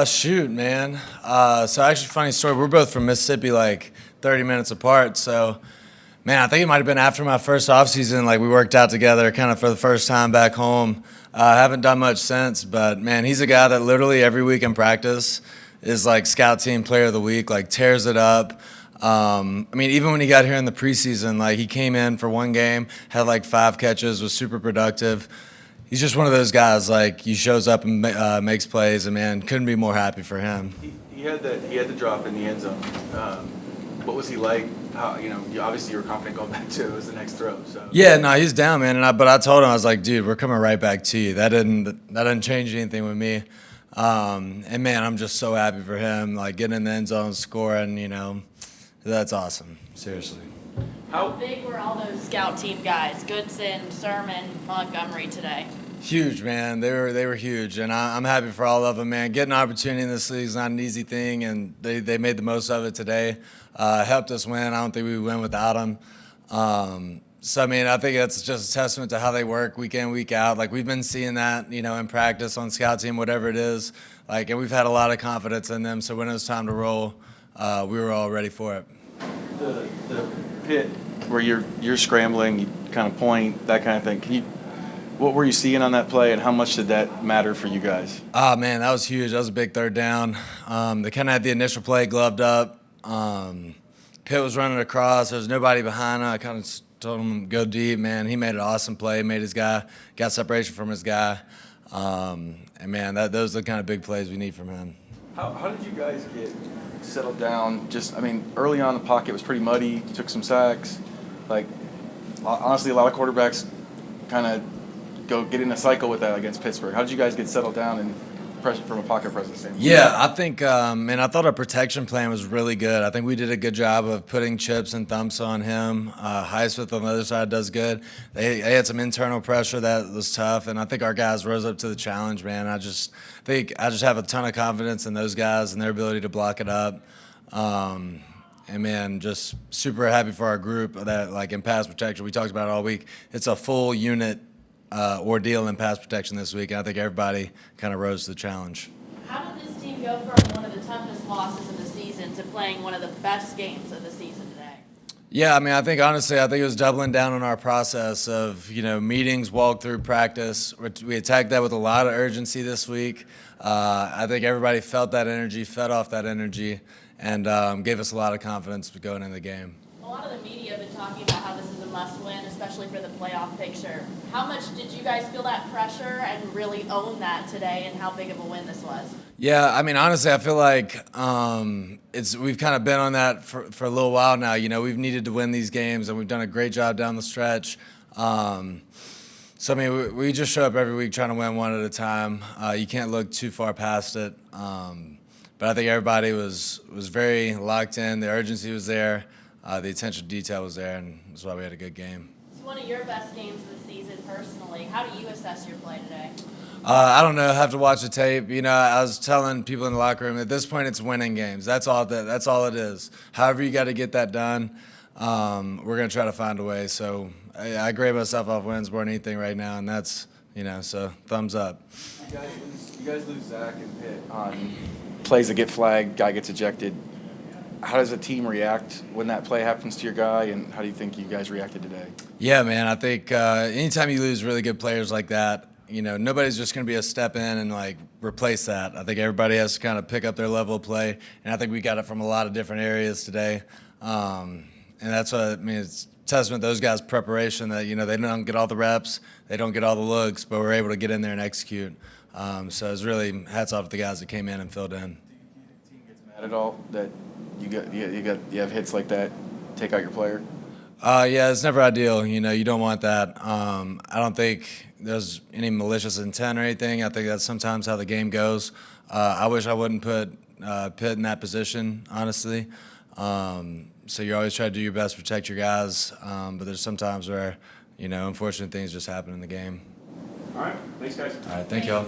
Shoot, man. So actually, funny story. We're both from Mississippi, like 30 minutes apart. So, man, I think it might have been after my first offseason. Like we worked out together, kind of for the first time back home. Haven't done much since, but man, he's a guy that literally every week in practice is like scout team player of the week. Like tears it up. I mean, even when he got here in the preseason, like he came in for one game, had like 5 catches, was super productive. He's just one of those guys. Like he shows up and makes plays, and man, couldn't be more happy for him. He had the drop in the end zone. What was he like? How obviously you were confident going back to it was the next throw. So Yeah, no, he's down, man. But I told him, I was like, dude, we're coming right back to you. That didn't change anything with me. And man, I'm just so happy for him. Like getting in the end zone, scoring. That's awesome. Seriously. How big were all those scout team guys? Goodson, Sermon, Montgomery today. Huge, man. They were huge, and I'm happy for all of them, man. Getting an opportunity in this league is not an easy thing, and they made the most of it today. Helped us win. I don't think we would win without them. So, I mean, I think that's just a testament to how they work week in, week out. Like, we've been seeing that, in practice, on scout team, whatever it is. Like, and we've had a lot of confidence in them, so when it was time to roll, we were all ready for it. The pit where you're scrambling, you kind of point, that kind of thing. What were you seeing on that play, and how much did that matter for you guys? Oh, man, that was huge. That was a big third down. They kind of had the initial play gloved up. Pitt was running across. There was nobody behind him. I kind of told him to go deep, man. He made an awesome play, made his guy, got separation from his guy. And, man, those are the kind of big plays we need from him. How did you guys get settled down? Early on, the pocket was pretty muddy, took some sacks. Like, honestly, a lot of quarterbacks kind of get in a cycle with that against Pittsburgh. How did you guys get settled down and pressure from a pocket presence standpoint? Yeah, I think, I thought our protection plan was really good. I think we did a good job of putting chips and thumps on him. Highsmith on the other side does good. They had some internal pressure that was tough, and I think our guys rose up to the challenge, man. I just have a ton of confidence in those guys and their ability to block it up. And, man, just super happy for our group that, like, in pass protection, we talked about it all week. It's a full unit ordeal in pass protection this week, and I think everybody kind of rose to the challenge. How did this team go from one of the toughest losses of the season to playing one of the best games of the season today? Yeah, I think honestly, it was doubling down on our process of, meetings, walkthrough, practice. We attacked that with a lot of urgency this week. I think everybody felt that energy, fed off that energy, and gave us a lot of confidence going into the game. A lot of the media have been talking about how this is a must-win, especially for the playoff picture. How much did you guys feel that pressure and really own that today, and how big of a win this was? Yeah, honestly, I feel like we've kind of been on that for a little while now. We've needed to win these games, and we've done a great job down the stretch. We just show up every week trying to win one at a time. You can't look too far past it. But I think everybody was very locked in. The urgency was there. The attention to detail was there, and that's why we had a good game. It's one of your best games of the season personally. How do you assess your play today? I don't know. I have to watch the tape. I was telling people in the locker room, at this point it's winning games. That's all it is. However you got to get that done, we're going to try to find a way. So I grade myself off wins more than anything right now, and that's, so thumbs up. You guys lose Zach and Pitt on plays that get flagged, guy gets ejected. How does a team react when that play happens to your guy, and how do you think you guys reacted today? Yeah, man, I think anytime you lose really good players like that, nobody's just going to be a step in and, like, replace that. I think everybody has to kind of pick up their level of play, and I think we got it from a lot of different areas today. And that's what, it's testament to those guys' preparation that, they don't get all the reps, they don't get all the looks, but we're able to get in there and execute. So it's really hats off to the guys that came in and filled in. Do you think the team gets mad at all that you have hits like that take out your player? Yeah, it's never ideal. You don't want that. I don't think there's any malicious intent or anything. I think that's sometimes how the game goes. I wish I wouldn't put Pitt in that position, honestly. So you always try to do your best to protect your guys, but there's sometimes where, unfortunate things just happen in the game. All right. Thanks, guys. All right. Thank y'all.